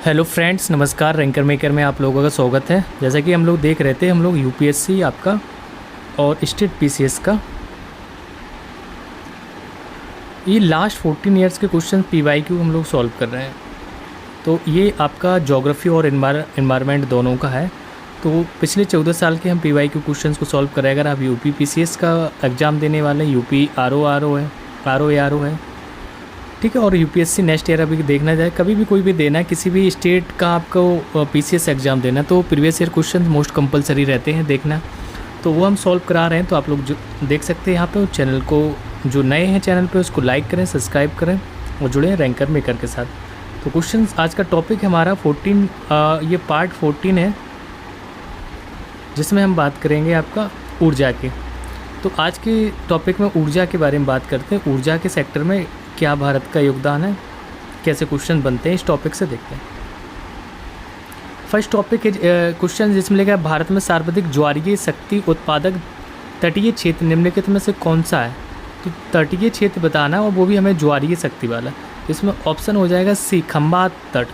Hello friends, नमस्कार। Ranker maker में आप लोगों का स्वागत है। जैसा कि हम लोग देख रहे थे, हम लोग यूपीएससी आपका और स्टेट पीसीएस का ये लास्ट 14 इयर्स के क्वेश्चन पीवाईक्यू हम लोग सॉल्व कर रहे हैं। तो ये आपका ज्योग्राफी और एनवायरनमेंट दोनों का है। तो पिछले 14 साल के हम पीवाईक्यू क्वेश्चंस को सॉल्व कर रहे हैं। अगर आप यूपी पीसीएस का एग्ज़ाम देने वाले हैं, यूपी आरओ है, ठीक है, और यूपीएससी नेक्स्ट ईयर अभी देखना जाए, कभी भी कोई भी देना है, किसी भी स्टेट का आपको पीसीएस एग्ज़ाम देना, तो previous year question most compulsory रहते हैं देखना। तो वो हम सॉल्व करा रहे हैं। तो आप लोग जो देख सकते हैं यहाँ पे, चैनल को जो नए हैं चैनल पे उसको लाइक करें, सब्सक्राइब करें और जुड़े रैंकर मेकर के साथ। तो क्वेश्चन आज का टॉपिक है हमारा 14, ये पार्ट 14 है, जिसमें हम बात करेंगे आपका ऊर्जा के। तो आज के टॉपिक में ऊर्जा के बारे में बात करते हैं। ऊर्जा के सेक्टर में क्या भारत का योगदान है, कैसे क्वेश्चन बनते हैं, इस टॉपिक से देखते हैं। फर्स्ट टॉपिक है क्वेश्चन जिसमें लिखा है भारत में सर्वाधिक ज्वारीय शक्ति उत्पादक तटीय क्षेत्र निम्नलिखित में से कौन सा है। तो तटीय क्षेत्र बताना है और वो भी हमें ज्वारीय शक्ति वाला। इसमें ऑप्शन हो जाएगा सी, खंबात तट।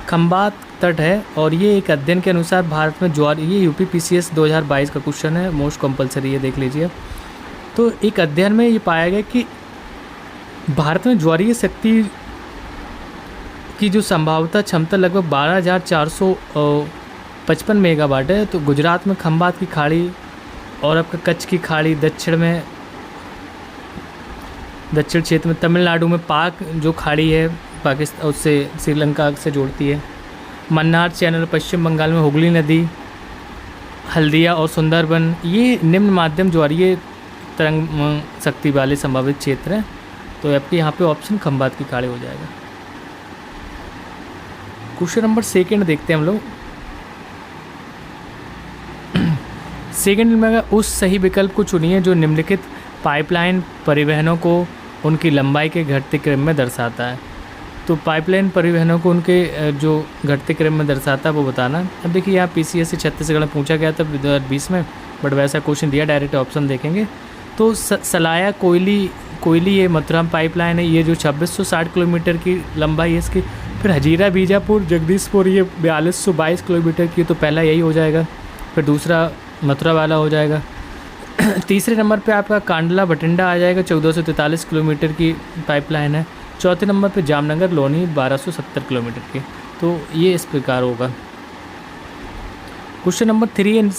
खंबात तट है और ये एक अध्ययन के अनुसार भारत में ज्वारीय, ये यूपी पीसीएस 2022 का क्वेश्चन है, मोस्ट कंपलसरी है, देख लीजिए। तो एक अध्ययन में ये पाया गया कि भारत में ज्वारीय शक्ति की जो संभाव्यता क्षमता लगभग 12,455 मेगावाट है। तो गुजरात में खंबात की खाड़ी और आपका कच्छ की खाड़ी, दक्षिण क्षेत्र में तमिलनाडु में पाक जो खाड़ी है पाकिस्तान उससे श्रीलंका से जोड़ती है, मन्नार चैनल, पश्चिम बंगाल में हुगली नदी, हल्दिया और सुंदरबन, ये निम्न माध्यम ज्वारीय तरंग शक्ति वाले संभावित क्षेत्र हैं। तो आपके यहाँ पे ऑप्शन खंबात की खाड़ी हो जाएगा। क्वेश्चन नंबर सेकंड देखते हैं हम लोग। सेकंड में उस सही विकल्प को चुनिए जो निम्नलिखित पाइपलाइन परिवहनों को उनकी लंबाई के घटते क्रम में दर्शाता है। तो पाइपलाइन परिवहनों को उनके जो घटते क्रम में दर्शाता है वो बताना। अब देखिए यहाँ पीसीएस से छत्तीसगढ़ में पूछा गया था 2020 में, बट वैसा क्वेश्चन दिया, डायरेक्ट ऑप्शन देखेंगे। तो सलाया कोयली ये मथुरा पाइपलाइन है, ये जो 2660 किलोमीटर की लंबाई है इसकी। फिर हजीरा बीजापुर जगदीशपुर, ये 4222 किलोमीटर की, तो पहला यही हो जाएगा। फिर दूसरा मथुरा वाला हो जाएगा। तीसरे नंबर पे आपका कांडला भटिंडा आ जाएगा, 1443 किलोमीटर की पाइपलाइन है। चौथे नंबर पे जामनगर लोनी 1270 किलोमीटर की। तो ये इस प्रकार होगा। क्वेश्चन नंबर 3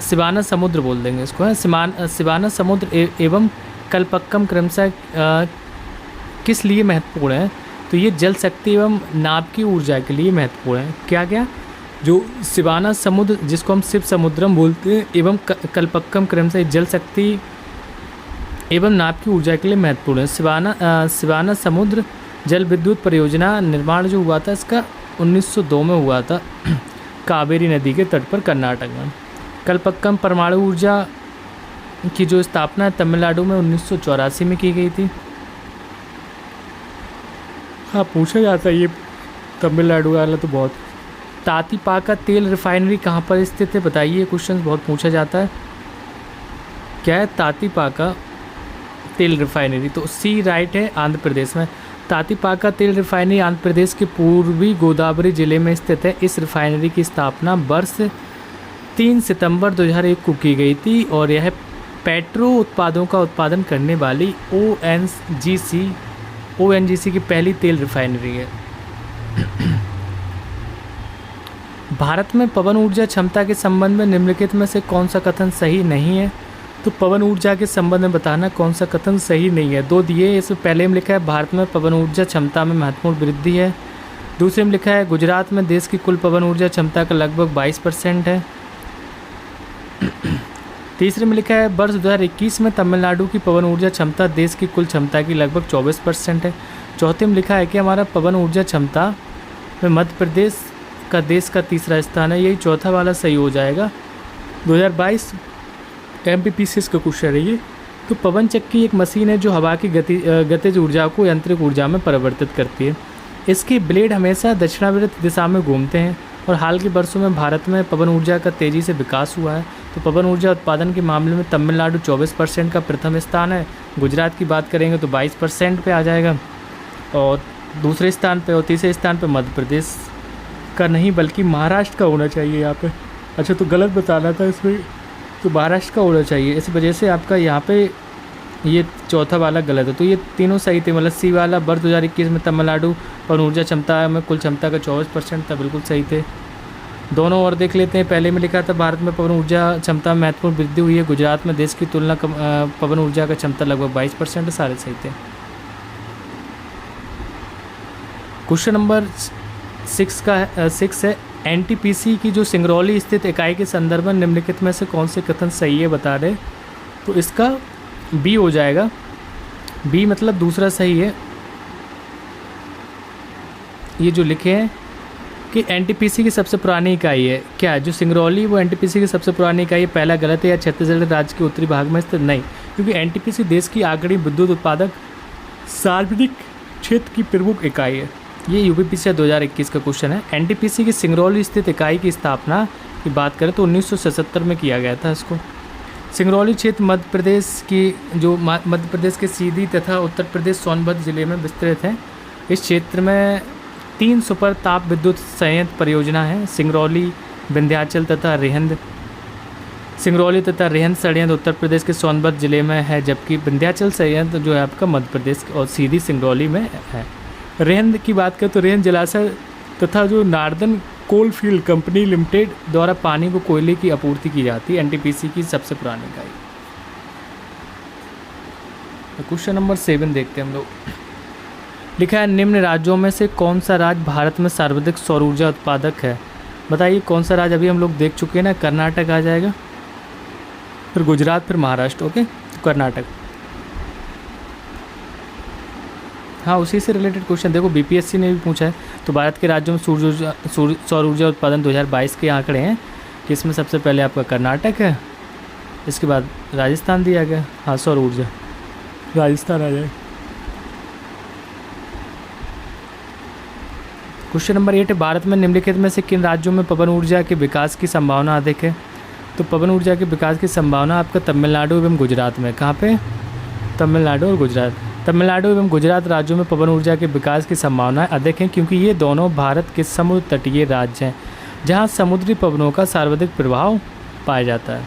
सिवाना समुद्र बोल देंगे इसको, है सिवाना समुद्र एवं कल्पक्कम क्रमशः किस लिए महत्वपूर्ण है। तो ये जल शक्ति एवं नाभ की ऊर्जा के लिए महत्वपूर्ण है। क्या जो सिवाना समुद्र जिसको हम शिव समुद्रम बोलते हैं एवं कल्पक्कम क्रमशः जल शक्ति एवं नाभ की ऊर्जा के लिए महत्वपूर्ण है। सिवाना समुद्र जल विद्युत परियोजना निर्माण जो हुआ था इसका 1902 में हुआ था, कावेरी नदी के तट पर कर्नाटक में। कल्पक्कम परमाणु ऊर्जा की जो स्थापना तमिलनाडु में 1984 में की गई थी। हाँ, पूछा जाता है ये तमिलनाडु वाला तो बहुत। तातीपाका तेल रिफाइनरी कहाँ पर स्थित है, बताइए, क्वेश्चन बहुत पूछा जाता है। क्या है तातीपाका तेल रिफाइनरी? तो सी राइट है, आंध्र प्रदेश में। तातीपाका तेल रिफाइनरी आंध्र प्रदेश के पूर्वी गोदावरी जिले में स्थित है। इस रिफाइनरी की स्थापना वर्ष 3 सितंबर 2001 को की गई थी और यह पेट्रो उत्पादों का उत्पादन करने वाली ओएनजीसी की पहली तेल रिफाइनरी है। भारत में पवन ऊर्जा क्षमता के संबंध में निम्नलिखित में से कौन सा कथन सही नहीं है। तो पवन ऊर्जा के संबंध में बताना कौन सा कथन सही नहीं है। 2 दिए, इसमें पहले में लिखा है भारत में पवन ऊर्जा क्षमता में महत्वपूर्ण वृद्धि है। दूसरे में लिखा है गुजरात में देश की कुल पवन ऊर्जा क्षमता का लगभग 22% है। तीसरे में लिखा है वर्ष 2021 में तमिलनाडु की पवन ऊर्जा क्षमता देश की कुल क्षमता की लगभग 24% है। चौथे में लिखा है कि हमारा पवन ऊर्जा क्षमता में मध्य प्रदेश का देश का तीसरा स्थान है। यही चौथा वाला सही हो जाएगा। 2022 एमपीपीसीएस का क्वेश्चन है ये। तो पवन चक्की एक मशीन है जो हवा की गतिज ऊर्जा को यांत्रिक ऊर्जा में परिवर्तित करती है। इसके ब्लेड हमेशा दक्षिणावर्त दिशा में घूमते हैं और हाल के वर्षों में भारत में पवन ऊर्जा का तेज़ी से विकास हुआ है। तो पवन ऊर्जा उत्पादन के मामले में तमिलनाडु 24% का प्रथम स्थान है। गुजरात की बात करेंगे तो 22% पे आ जाएगा, और दूसरे स्थान पे और तीसरे स्थान पे मध्य प्रदेश का नहीं बल्कि महाराष्ट्र का होना चाहिए यहाँ पे। अच्छा, तो गलत बताना था इसमें, तो महाराष्ट्र का होना चाहिए। इस वजह से आपका यहाँ पे ये चौथा वाला गलत है। तो ये तीनों सही थे, मतलब सी वाला वर्ष 2021 में तमिलनाडु पवन ऊर्जा क्षमता में कुल क्षमता का 24% था, बिल्कुल सही थे। दोनों और देख लेते हैं। पहले में लिखा था भारत में पवन ऊर्जा क्षमता में महत्वपूर्ण वृद्धि हुई है, गुजरात में देश की तुलना पवन ऊर्जा का क्षमता लगभग 22%, सारे सही थे। क्वेश्चन नंबर 6 है, एनटीपीसी की जो सिंगरौली स्थित इकाई के संदर्भ में निम्नलिखित में से कौन से कथन सही है बता रहे। तो इसका बी हो जाएगा, बी मतलब दूसरा सही है। ये जो लिखे हैं कि एनटीपीसी की सबसे पुरानी इकाई है, क्या जो सिंगरौली वो एनटीपीसी की सबसे पुरानी इकाई है, पहला गलत है। या छत्तीसगढ़ राज्य के उत्तरी भाग में स्थित, नहीं, क्योंकि एनटीपीसी देश की अग्रणी विद्युत उत्पादक सार्वजनिक क्षेत्र की प्रमुख इकाई है। ये यूपीपीसी 2021 का क्वेश्चन है। एनटीपीसी की सिंगरौली स्थित इकाई की स्थापना की बात करें तो 1977 में किया गया था इसको। सिंगरौली क्षेत्र मध्य प्रदेश की जो मध्य प्रदेश के सीधी तथा उत्तर प्रदेश सोनभद्र जिले में विस्तृत है। इस क्षेत्र में 3 सुपर ताप विद्युत संयंत्र परियोजना है, सिंगरौली, विंध्याचल तथा रिहंद। सिंगरौली तथा रिहंद संयंत्र उत्तर प्रदेश के सोनभद्र जिले में है, जबकि विंध्याचल संयंत्र जो है आपका मध्य प्रदेश और सीधी सिंगरौली में है। रिहंद की बात करें तो रिहंद जलाशय तथा जो northern coal field company limited द्वारा पानी को कोयले की आपूर्ति की जाती है, एनटीपीसी की सबसे पुरानी इकाई। क्वेश्चन नंबर 7 देखते हैं हम लोग। लिखा है, निम्न राज्यों में से कौन सा राज्य भारत में सर्वाधिक सौर ऊर्जा उत्पादक है। बताइए कौन सा राज्य, अभी हम लोग देख चुके हैं ना, कर्नाटक आ जाएगा, फिर गुजरात, फिर महाराष्ट्र। ओके, कर्नाटक। हाँ, उसी से रिलेटेड क्वेश्चन देखो बीपीएससी ने भी पूछा है। तो भारत के राज्यों में सौर ऊर्जा उत्पादन 2022 के आंकड़े हैं कि इसमें सबसे पहले आपका कर्नाटक है, इसके बाद राजस्थान दिया गया। हाँ, सौर ऊर्जा राजस्थान आ जाए। क्वेश्चन नंबर 8 है, भारत में निम्नलिखित में से किन राज्यों में पवन ऊर्जा के विकास की संभावना अधिक है। तो पवन ऊर्जा के विकास की संभावना आपका तमिलनाडु एवं गुजरात में। कहाँ पे? तमिलनाडु और गुजरात। तमिलनाडु एवं गुजरात राज्यों में पवन ऊर्जा के विकास की संभावनाएं अधिक हैं, क्योंकि ये दोनों भारत के समुद्र तटीय राज्य हैं जहां समुद्री पवनों का सर्वाधिक प्रभाव पाया जाता है।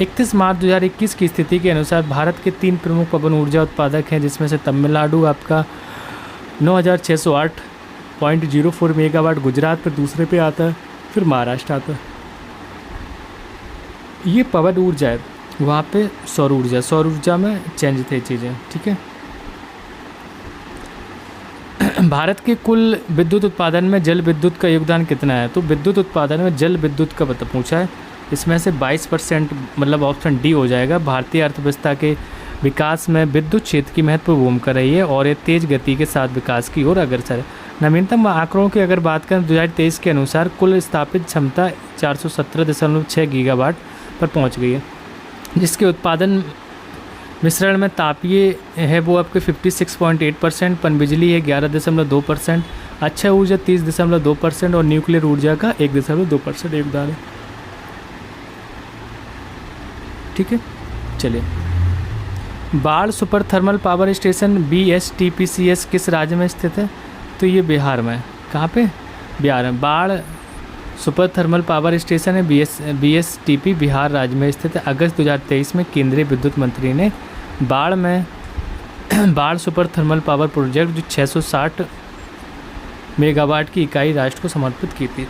31 मार्च 2021 की स्थिति के अनुसार भारत के 3 प्रमुख पवन ऊर्जा उत्पादक हैं, जिसमें से तमिलनाडु आपका 9608.04 मेगावाट, गुजरात पर दूसरे पे आता है, फिर महाराष्ट्र आता है। ये पवन ऊर्जा है, वहाँ पे सौर ऊर्जा में चेंज थे चीज़ें, ठीक है। भारत के कुल विद्युत उत्पादन में जल विद्युत का योगदान कितना है। तो विद्युत उत्पादन में जल विद्युत का पूछा है, इसमें से 22%, मतलब ऑप्शन डी हो जाएगा। भारतीय अर्थव्यवस्था के विकास में विद्युत क्षेत्र की महत्वपूर्ण भूमिका रही है और ये तेज गति के साथ विकास की ओर अग्रसर है। नवीनतम आंकड़ों की अगर बात करें 2023 के अनुसार कुल स्थापित क्षमता 417.6 गीगावाट पर पहुँच गई है, जिसके उत्पादन मिश्रण में तापीय है वो आपके 56.8%, पनबिजली है 11.2%, अक्षय ऊर्जा 30.2% और न्यूक्लियर ऊर्जा का 1.2% योगदान है, ठीक है। चलिए, बाढ़ super thermal power station BSTPCS किस राज्य में स्थित है। तो ये बिहार में। कहाँ पे? बिहार में। बाढ़ सुपर थर्मल पावर स्टेशन है BSTP बिहार राज्य में स्थित है। अगस्त 2023 में केंद्रीय विद्युत मंत्री ने बाढ़ सुपर थर्मल पावर प्रोजेक्ट जो 660 मेगावाट की इकाई राष्ट्र को समर्पित की थी।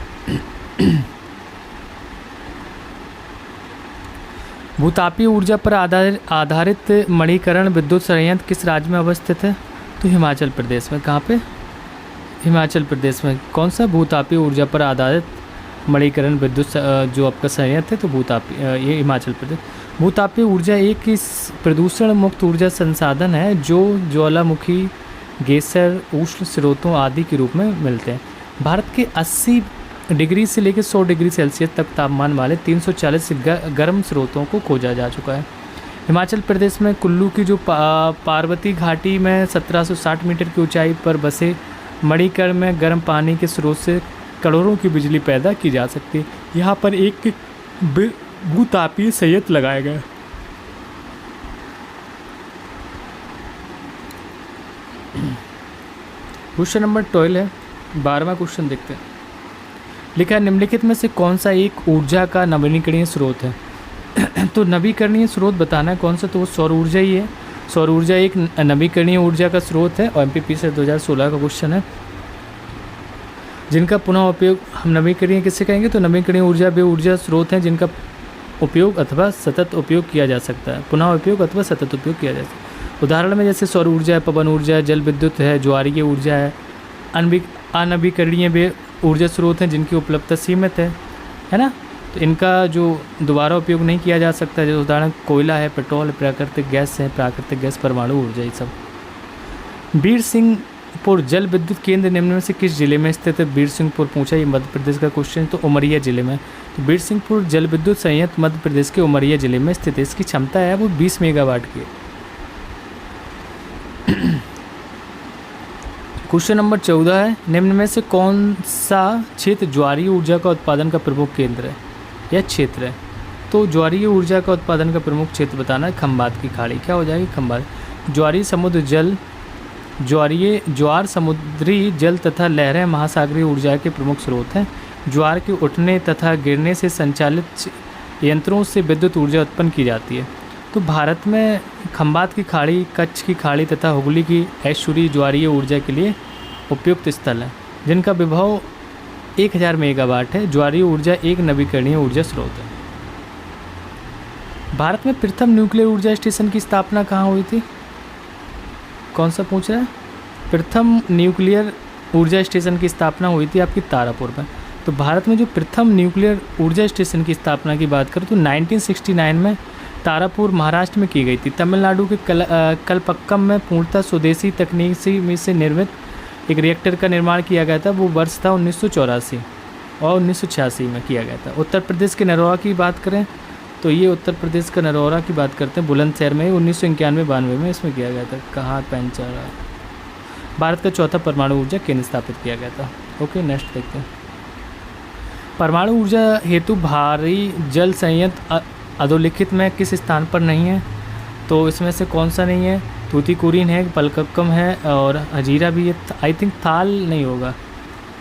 भूतापीय ऊर्जा पर आधारित मणिकरण विद्युत संयंत्र किस राज्य में अवस्थित है। तो हिमाचल प्रदेश में। कहाँ पे? हिमाचल प्रदेश में। कौन सा? भूतापीय ऊर्जा पर आधारित मणिकरण विद्युत जो आपका संयंत्र है, तो भूतापीय, ये हिमाचल प्रदेश। भूतापीय ऊर्जा एक प्रदूषण मुक्त ऊर्जा संसाधन है जो ज्वालामुखी, गैसर, उष्ण स्रोतों आदि के रूप में मिलते हैं। भारत के 80 डिग्री से लेकर 100 डिग्री सेल्सियस तक तापमान वाले 340 गर्म स्रोतों को खोजा जा चुका है। हिमाचल प्रदेश में कुल्लू की जो पार्वती घाटी में 1760 मीटर की ऊंचाई पर बसे मणिकर्ण में गर्म पानी के स्रोत से करोड़ों की बिजली पैदा की जा सकती है। यहाँ पर एक भूतापीय संयंत्र लगाए गए। क्वेश्चन नंबर 12 है, 12वां क्वेश्चन देखते हैं। लिखा है निम्नलिखित में से कौन सा एक ऊर्जा का नवीकरणीय स्रोत है। तो नवीकरणीय स्रोत बताना है कौन सा, तो वो सौर ऊर्जा ही है। सौर ऊर्जा एक नवीकरणीय ऊर्जा का स्रोत है और एमपीपी से 2016 का क्वेश्चन है। जिनका पुनः उपयोग हम नवीकरणीय किससे कहेंगे, तो नवीकरणीय ऊर्जा वे ऊर्जा स्रोत हैं जिनका उपयोग अथवा सतत उपयोग किया जा सकता है। पुनः उपयोग अथवा सतत उपयोग किया जा सकता है। उदाहरण में जैसे सौर ऊर्जा है, पवन ऊर्जा है, जल विद्युत है, ज्वारीय ऊर्जा है। अनवीकरणीय वे ऊर्जा स्रोत हैं जिनकी उपलब्धता सीमित है ना। तो इनका जो दोबारा उपयोग नहीं किया जा सकता, जैसे उदाहरण कोयला है, पेट्रोल है, प्राकृतिक गैस, परमाणु ऊर्जा, ये सब। बीर सिंहपुर जल विद्युत केंद्र निम्न में से किस जिले में स्थित है। बीर सिंहपुर पूछा, ये मध्य प्रदेश का क्वेश्चन, तो उमरिया जिले में। तो बीर सिंहपुर जल विद्युत संयंत्र मध्य प्रदेश के उमरिया जिले में स्थित है। इसकी क्षमता है वो 20 मेगावाट की है। क्वेश्चन नंबर 14 है, निम्न में से कौन सा क्षेत्र ज्वारीय ऊर्जा का उत्पादन का प्रमुख केंद्र है या क्षेत्र है। तो ज्वारीय ऊर्जा का उत्पादन का प्रमुख क्षेत्र बताना है खंबात की खाड़ी। क्या हो जाएगी, खंबात। ज्वार समुद्री जल तथा लहरें महासागरीय ऊर्जा के प्रमुख स्रोत हैं। ज्वार के उठने तथा गिरने से संचालित यंत्रों से विद्युत ऊर्जा उत्पन्न की जाती है। तो भारत में खंबात की खाड़ी, कच्छ की खाड़ी तथा हुगली की ऐश्वरी ज्वारीय ऊर्जा के लिए उपयुक्त स्थल है, जिनका विभव 1000 मेगावाट है। ज्वारीय ऊर्जा एक नवीकरणीय ऊर्जा स्रोत है। भारत में प्रथम न्यूक्लियर ऊर्जा स्टेशन की स्थापना कहाँ हुई थी, कौन सा पूछ रहा है। प्रथम न्यूक्लियर ऊर्जा स्टेशन की स्थापना हुई थी आपकी तारापुर में। तो भारत में जो प्रथम न्यूक्लियर ऊर्जा स्टेशन की स्थापना की बात करूँ तो 1969 में तारापुर महाराष्ट्र में की गई थी। तमिलनाडु के कलपक्कम में पूर्णतः स्वदेशी तकनीक से निर्मित एक रिएक्टर का निर्माण किया गया था। वो वर्ष था 1984 और 1986 में किया गया था। उत्तर प्रदेश के नरौरा की बात करें तो ये उत्तर प्रदेश का नरौरा की बात करते हैं, बुलंदशहर में 1991-92 में इसमें किया गया था। कहाँ पेंचारा। भारत का चौथा परमाणु ऊर्जा केंद्र स्थापित किया गया था। ओके, नेक्स्ट देखते हैं। परमाणु ऊर्जा हेतु भारी जल संयंत्र अधोलिखित में किस स्थान पर नहीं है, तो इसमें से कौन सा नहीं है। तूतीकोरिन है, पलक्कम है और हजीरा भी है। आई थिंक थाल नहीं होगा,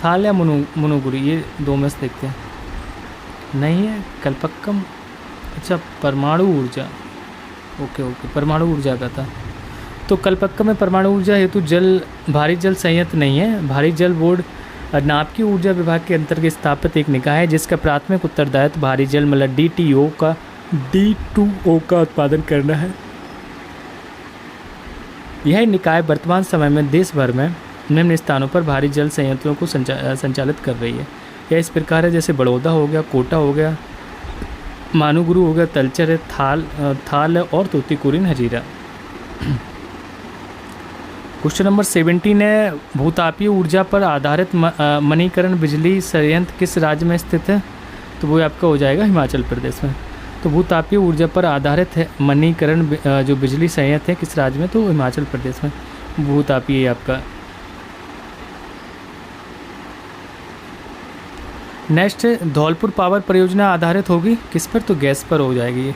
थाल या मुनुगुरी, ये दो में से देखते हैं। नहीं है कलपक्कम। अच्छा, परमाणु ऊर्जा, ओके, परमाणु ऊर्जा का था। तो कलपक्कम में परमाणु ऊर्जा हेतु भारी जल संयंत्र नहीं है। भारी जल बोर्ड नाभिकीय ऊर्जा विभाग के अंतर्गत स्थापित एक निकाय है जिसका प्राथमिक उत्तरदायित्व भारी जल मतलब D2O का उत्पादन करना है। यह निकाय वर्तमान समय में देश भर में निम्न स्थानों पर भारी जल संयंत्रों को संचालित कर रही है। यह इस प्रकार है, जैसे बड़ौदा हो गया, कोटा हो गया, मानूगुरु हो गया, तलचर है, थाल है और तूतीकोरिन हजीरा। क्वेश्चन नंबर 17 है, भूतापीय ऊर्जा पर आधारित मणिकरण बिजली संयंत्र किस राज्य में स्थित है, तो वो आपका हो जाएगा हिमाचल प्रदेश में। तो भूतापीय ऊर्जा पर आधारित है मणिकरण जो बिजली संयंत्र है किस राज्य में, तो हिमाचल प्रदेश में भूतापीय आपका। नेक्स्ट, धौलपुर पावर परियोजना आधारित होगी किस पर, तो गैस पर हो जाएगी ये।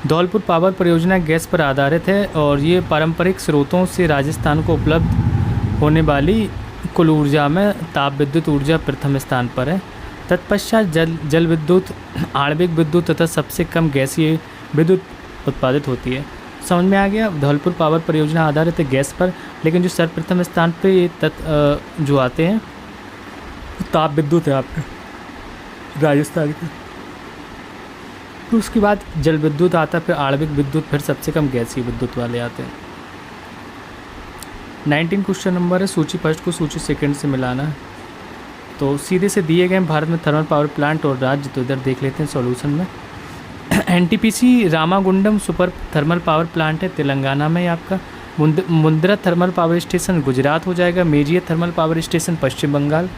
धौलपुर पावर परियोजना गैस पर आधारित है और ये पारंपरिक स्रोतों से राजस्थान को उपलब्ध होने वाली कुल ऊर्जा में ताप विद्युत ऊर्जा प्रथम स्थान पर है। तत्पश्चात जल विद्युत, आणविक विद्युत तथा सबसे कम गैसीय विद्युत उत्पादित होती है। समझ में आ गया। धौलपुर पावर परियोजना आधारित है गैस पर, लेकिन जो सर्वप्रथम स्थान पे ये जो आते हैं ताप विद्युत है आपका राजस्थान के। तो उसके बाद जल विद्युत आता है, फिर आणविक विद्युत, फिर सबसे कम गैसीय विद्युत वाले आते हैं। 19 क्वेश्चन नंबर है, सूची फर्स्ट को सूची सेकंड से मिलाना है। तो सीधे से दिए गए भारत में थर्मल पावर प्लांट और राज्य, तो इधर देख लेते हैं सॉल्यूशन में। NTPC Ramagundam super thermal power plant है तेलंगाना में आपका। Mundra thermal power station Gujarat हो जाएगा। मेजिया थर्मल पावर स्टेशन पश्चिम बंगाल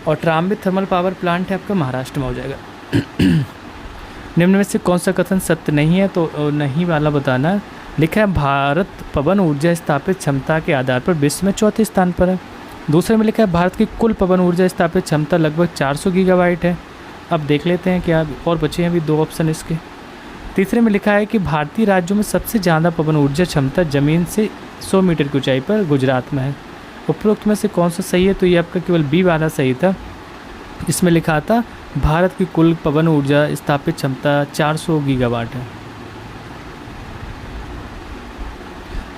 और ट्राम्बित थर्मल पावर प्लांट है आपका महाराष्ट्र में हो जाएगा। निम्न में से कौन सा कथन सत्य नहीं है, तो नहीं वाला बताना है। लिखा है भारत पवन ऊर्जा स्थापित क्षमता के आधार पर विश्व में चौथे स्थान पर है। दूसरे में लिखा है भारत की कुल पवन ऊर्जा स्थापित क्षमता लगभग 400 गीगावाट है। अब देख लेते हैं क्या और बचे हैं अभी 2 ऑप्शन इसके। तीसरे में लिखा है कि भारतीय राज्यों में सबसे ज़्यादा पवन ऊर्जा क्षमता ज़मीन से 100 मीटर की ऊंचाई पर गुजरात में है। उपरोक्त में से कौन सा सही है? तो ये आपका केवल बी वाला सही था। इसमें लिखा था भारत की कुल पवन ऊर्जा स्थापित क्षमता 400 गीगावाट है।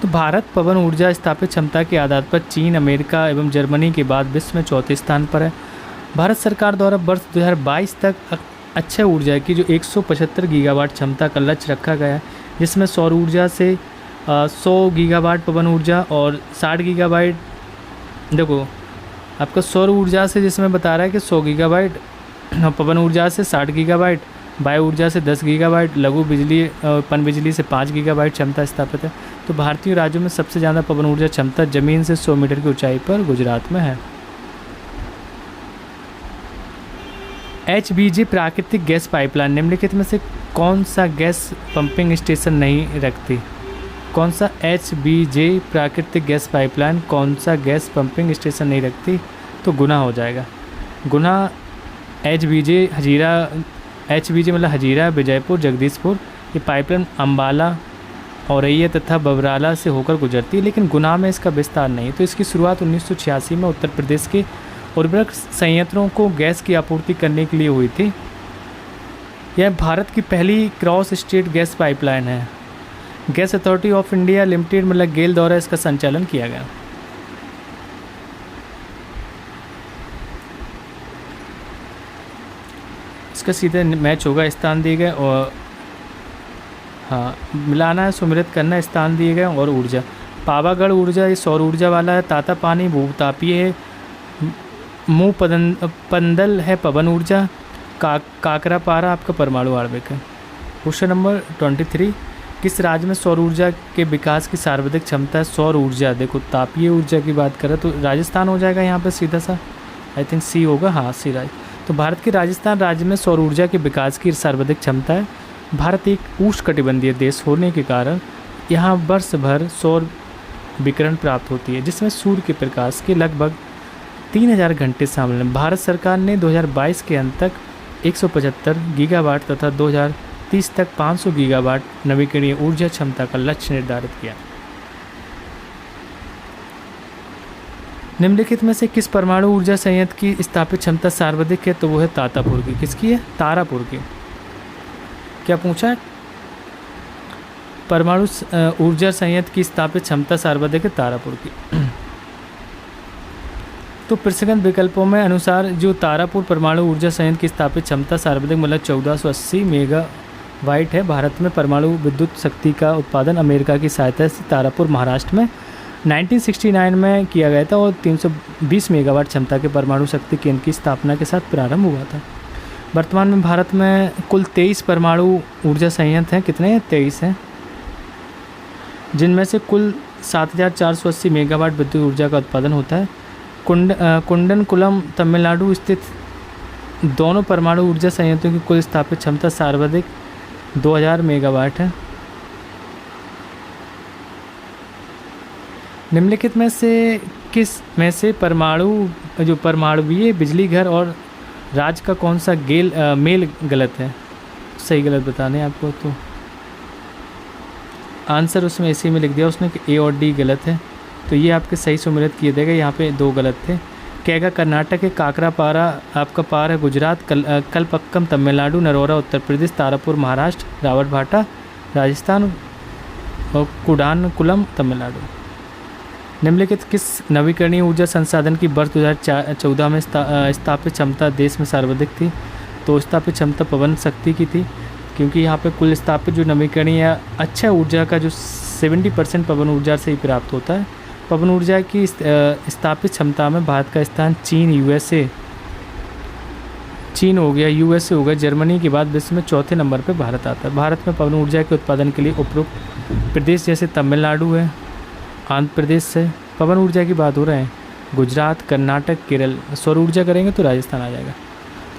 तो भारत पवन ऊर्जा स्थापित क्षमता के आधार पर चीन, अमेरिका एवं जर्मनी के बाद विश्व में चौथे स्थान पर है। भारत सरकार द्वारा वर्ष 2022 तक अक्षय ऊर्जा की जो 175 गीगावाट क्षमता का लक्ष्य रखा गया है, जिसमें सौर ऊर्जा से 100 गीगावाट पवन ऊर्जा और 60 गीगावाट, देखो आपका सौर ऊर्जा से जिसमें बता रहा है कि 100 गीगावाट, पवन ऊर्जा से 60 गीगावाट, वायु ऊर्जा से 10 गीगावाट, लघु बिजली पन बिजली से 5 गीगावाट क्षमता स्थापित है। तो भारतीय राज्यों में सबसे ज़्यादा पवन ऊर्जा क्षमता ज़मीन से 100 मीटर की ऊंचाई पर गुजरात में है। HBG प्राकृतिक गैस पाइपलाइन निम्नलिखित में से कौन सा गैस पंपिंग स्टेशन नहीं रखती? कौन सा HBG प्राकृतिक गैस पाइपलाइन कौन सा गैस पंपिंग स्टेशन नहीं रखती? तो गुना हो जाएगा। गुना HBG हजीरा, HBG मतलब हजीरा, विजयपुर, जगदीशपुर। ये पाइपलाइन अम्बाला, औरैया तथा बबराला से होकर गुजरती है, लेकिन गुना में इसका विस्तार नहीं। तो इसकी शुरुआत 1986 में उत्तर प्रदेश के उर्वरक संयंत्रों को गैस की आपूर्ति करने के लिए हुई थी। यह भारत की पहली क्रॉस स्टेट गैस पाइपलाइन है। Gas authority of India limited मतलब गेल द्वारा इसका संचालन किया गया। इसका सीधे मैच होगा, स्थान दिए गए और हाँ मिलाना है, सुमिलित करना है, स्थान दिए गए और ऊर्जा। पावागढ़ ऊर्जा ये सौर ऊर्जा वाला है। ताता पानी भूतापीय है। मुँह पंदल है पवन ऊर्जा। काकरा पारा आपका परमाणु आणविक है। क्वेश्चन नंबर 23, किस राज्य में सौर ऊर्जा के विकास की सर्वाधिक क्षमता है? सौर ऊर्जा, देखो तापीय ऊर्जा की बात करें तो राजस्थान हो जाएगा यहाँ पे सीधा सा, आई थिंक सी होगा, हाँ सी राज्य। तो भारत के राजस्थान राज्य में सौर ऊर्जा के विकास की सर्वाधिक क्षमता है। भारत एक उष्णकटिबंधीय देश होने के कारण यहाँ वर्ष भर सौर विकिरण प्राप्त होती है, जिसमें सूर्य के प्रकाश के लगभग 3000 घंटे शामिल हैं। भारत सरकार ने 2022 के अंत तक 175 गीगावाट तथा 2030 तक 500 गीगावाट नवीकरणीय ऊर्जा क्षमता का लक्ष्य निर्धारित किया। निम्नलिखित में से किस परमाणु ऊर्जा संयंत्र की स्थापित क्षमता सर्वाधिक है? तो वो है तातापुर की। किसकी है? तारापुर की। क्या पूछा है? परमाणु ऊर्जा संयंत्र की स्थापित क्षमता सर्वाधिक है तारापुर की। तो प्रसंगत विकल्पों में अनुसार जो तारापुर परमाणु ऊर्जा संयंत्र की स्थापित क्षमता सर्वाधिक मतलब 1480 मेगावाट है। भारत में परमाणु विद्युत शक्ति का उत्पादन अमेरिका की सहायता से तारापुर महाराष्ट्र में 1969 में किया गया था और 320 मेगावाट क्षमता के परमाणु शक्ति केंद्र की स्थापना के साथ प्रारंभ हुआ था। वर्तमान में भारत में कुल 23 परमाणु ऊर्जा संयंत्र हैं। कितने हैं? 23 हैं, जिनमें से कुल 7480 मेगावाट विद्युत ऊर्जा का उत्पादन होता है। कुंडनकुलम तमिलनाडु स्थित दोनों परमाणु ऊर्जा संयंत्रों की कुल स्थापित क्षमता सर्वाधिक 2000 मेगावाट है। निम्नलिखित में से किस में से परमाणुवीय बिजली घर और राज्य का कौन सा मेल गलत है? सही गलत बताने आपको, तो आंसर उसमें इसी में लिख दिया उसने कि ए और डी गलत है। तो ये आपके सही सुमिलित किए देगा। यहाँ पे 2 गलत थे। कैगा कर्नाटक है, काकरापारा आपका पार है गुजरात, कलपक्कम तमिलनाडु, नरोरा उत्तर प्रदेश, तारापुर महाराष्ट्र, रावतभाटा राजस्थान और कुडानकुलम तमिलनाडु। निम्नलिखित किस नवीकरणीय ऊर्जा संसाधन की वर्ष 2014 में स्थापित क्षमता देश में सर्वाधिक थी? तो स्थापित क्षमता पवन शक्ति की थी, क्योंकि यहाँ पे कुल स्थापित जो नवीकरणीय अक्षय ऊर्जा का जो 70% पवन ऊर्जा से ही प्राप्त होता है। पवन ऊर्जा की स्थापित क्षमता में भारत का स्थान चीन हो गया, यूएसए हो गया, जर्मनी के बाद विश्व में चौथे नंबर पर भारत आता है। भारत में पवन ऊर्जा के उत्पादन के लिए उपयुक्त प्रदेश जैसे तमिलनाडु है, आंध्र प्रदेश से पवन ऊर्जा की बात हो रहे हैं, गुजरात, कर्नाटक, केरल। सौर ऊर्जा करेंगे तो राजस्थान आ जाएगा।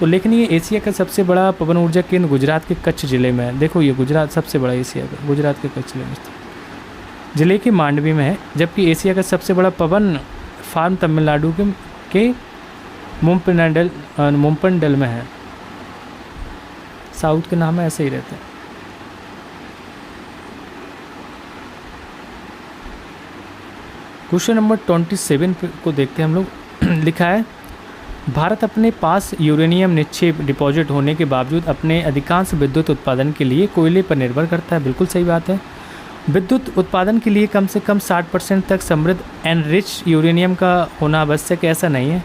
तो लेकिन ये एशिया का सबसे बड़ा पवन ऊर्जा केंद्र गुजरात के कच्छ ज़िले में है। देखो ये गुजरात सबसे बड़ा एशिया का, गुजरात के कच्छ ज़िले के मांडवी में है, जबकि एशिया का सबसे बड़ा पवन फार्म तमिलनाडु के मुंपनडल में है। साउथ के नाम ऐसे ही रहते हैं। क्वेश्चन नंबर 27 को देखते हैं हम लोग। लिखा है, भारत अपने पास यूरेनियम निक्षेप डिपॉजिट होने के बावजूद अपने अधिकांश विद्युत उत्पादन के लिए कोयले पर निर्भर करता है। बिल्कुल सही बात है। विद्युत उत्पादन के लिए कम से कम 60% तक समृद्ध एनरिच यूरेनियम का होना आवश्यक, ऐसा नहीं है।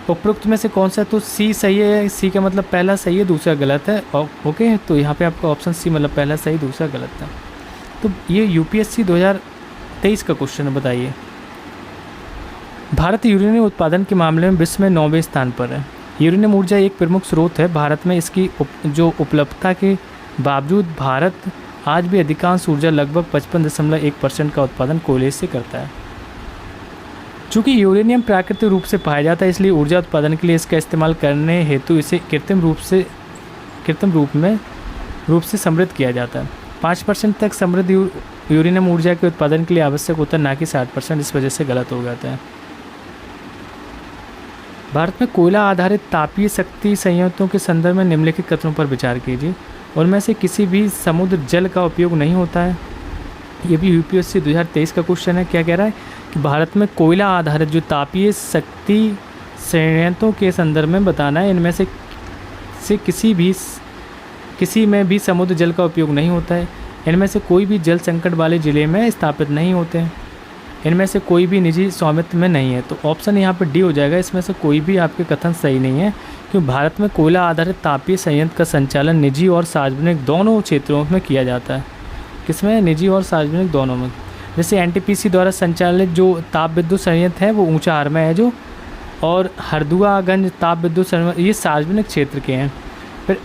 उपरोक्त में से कौन सा, तो सी सही है। सी का मतलब पहला सही है, दूसरा गलत है। ओके, तो यहाँ पे आपका ऑप्शन सी मतलब पहला सही, दूसरा गलत है। तो ये यूपीएससी 2023 का क्वेश्चन है। बताइए, भारत यूरेनियम उत्पादन के मामले में विश्व में 9वें स्थान पर है। यूरेनियम ऊर्जा एक प्रमुख स्रोत है। भारत में इसकी जो उपलब्धता के बावजूद भारत आज भी अधिकांश ऊर्जा लगभग 55.1% का उत्पादन कोयले से करता है। चूँकि यूरेनियम प्राकृतिक रूप से पाया जाता है, इसलिए ऊर्जा उत्पादन के लिए इसका इस्तेमाल करने हेतु इसे कृत्रिम रूप से समृद्ध किया जाता है। 5% तक समृद्ध यूरेनियम ऊर्जा के उत्पादन के लिए आवश्यक होता है, ना कि 60%। इस वजह से गलत हो जाता है। भारत में कोयला आधारित तापीय शक्ति संयंत्रों के संदर्भ में निम्नलिखित कथनों पर विचार कीजिए। उनमें से किसी भी समुद्र जल का उपयोग नहीं होता है। ये भी यूपीएससी 2023 का क्वेश्चन है। क्या कह रहा है कि भारत में कोयला आधारित जो तापीय शक्ति संयंत्रों के संदर्भ में बताना है, इनमें से किसी में भी समुद्र जल का उपयोग नहीं होता है। इनमें से कोई भी जल संकट वाले ज़िले में स्थापित नहीं होते हैं। इनमें से कोई भी निजी स्वामित्व में नहीं है। तो ऑप्शन यहाँ पर डी हो जाएगा। इसमें से कोई भी आपके कथन सही नहीं है, क्योंकि भारत में कोयला आधारित तापीय संयंत्र का संचालन निजी और सार्वजनिक दोनों क्षेत्रों में किया जाता है। किसमें? निजी और सार्वजनिक दोनों में। जैसे एनटीपीसी द्वारा संचालित जो ताप विद्युत संयंत्र है वो ऊंचाहार में है जो, और हरदुआगंज ताप विद्युत संयंत्र ये सार्वजनिक क्षेत्र के हैं। फिर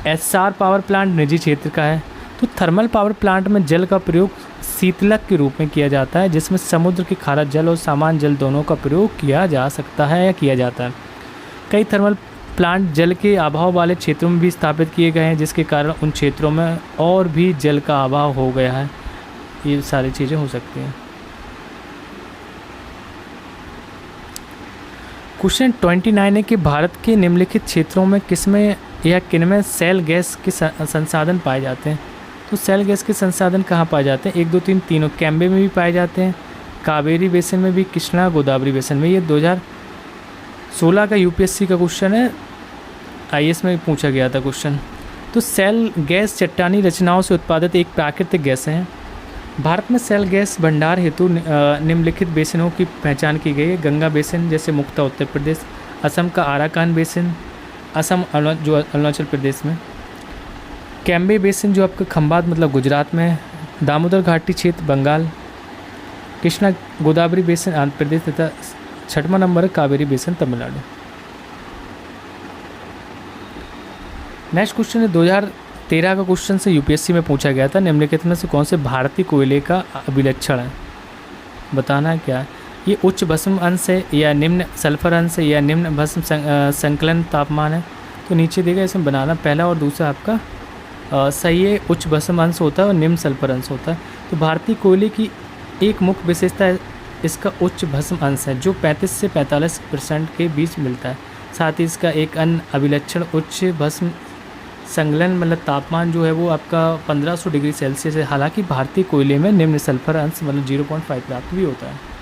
एसआर पावर प्लांट निजी क्षेत्र का है। तो थर्मल पावर प्लांट में जल का प्रयोग शीतलक के रूप में किया जाता है, जिसमें समुद्र के खारा जल और सामान्य जल दोनों का प्रयोग किया जा सकता है या किया जाता है। कई थर्मल प्लांट जल के अभाव वाले क्षेत्रों में भी स्थापित किए गए हैं, जिसके कारण उन क्षेत्रों में और भी जल का अभाव हो गया है। ये सारी चीज़ें हो सकती हैं। क्वेश्चन 29 है कि भारत के निम्नलिखित क्षेत्रों में किसमें या किनमें शैल गैस के संसाधन पाए जाते हैं। तो शैल गैस के संसाधन कहाँ पाए जाते हैं? 1, 2, 3 तीनों कैम्बे में भी पाए जाते हैं, कावेरी बेसिन में भी, कृष्णा गोदावरी बेसिन में। ये 2016 का यूपीएससी का क्वेश्चन है, आईएएस में भी पूछा गया था क्वेश्चन। तो शैल गैस चट्टानी रचनाओं से उत्पादित एक प्राकृतिक गैस है। भारत में शैल गैस भंडार हेतु निम्नलिखित बेसिनों की पहचान की गई है। गंगा बेसिन जैसे मुक्ता उत्तर प्रदेश, असम का आराकान बेसिन असम जो अरुणाचल प्रदेश में, कैम्बे बेसिन जो आपका खंबात मतलब गुजरात में है, दामोदर घाटी क्षेत्र बंगाल, कृष्णा गोदावरी बेसिन आंध्र प्रदेश तथा 6वां नंबर है Kaveri basin Tamil Nadu. Next question है 2013 का क्वेश्चन से यूपीएससी में पूछा गया था। निम्नलिखित में से कौन से भारतीय कोयले का अभिलक्षण है? बताना है क्या है। ये उच्च भस्म अंश है या निम्न सल्फर अंश है या निम्न भस्म संकलन तापमान है। तो नीचे देगा, इसमें बनाना पहला और दूसरा आपका सही है। उच्च भस्म अंश होता है और निम्न सल्फर अंश होता है। तो भारतीय कोयले की एक मुख्य विशेषता है इसका उच्च भस्म अंश है, जो 35 से 45% के बीच मिलता है। साथ ही इसका एक अन्य अभिलक्षण उच्च भस्म संकलन मतलब तापमान जो है वो आपका 1500 डिग्री सेल्सियस है। हालांकि भारतीय कोयले में निम्न सल्फर अंश मतलब 0.5 प्राप्त भी होता है।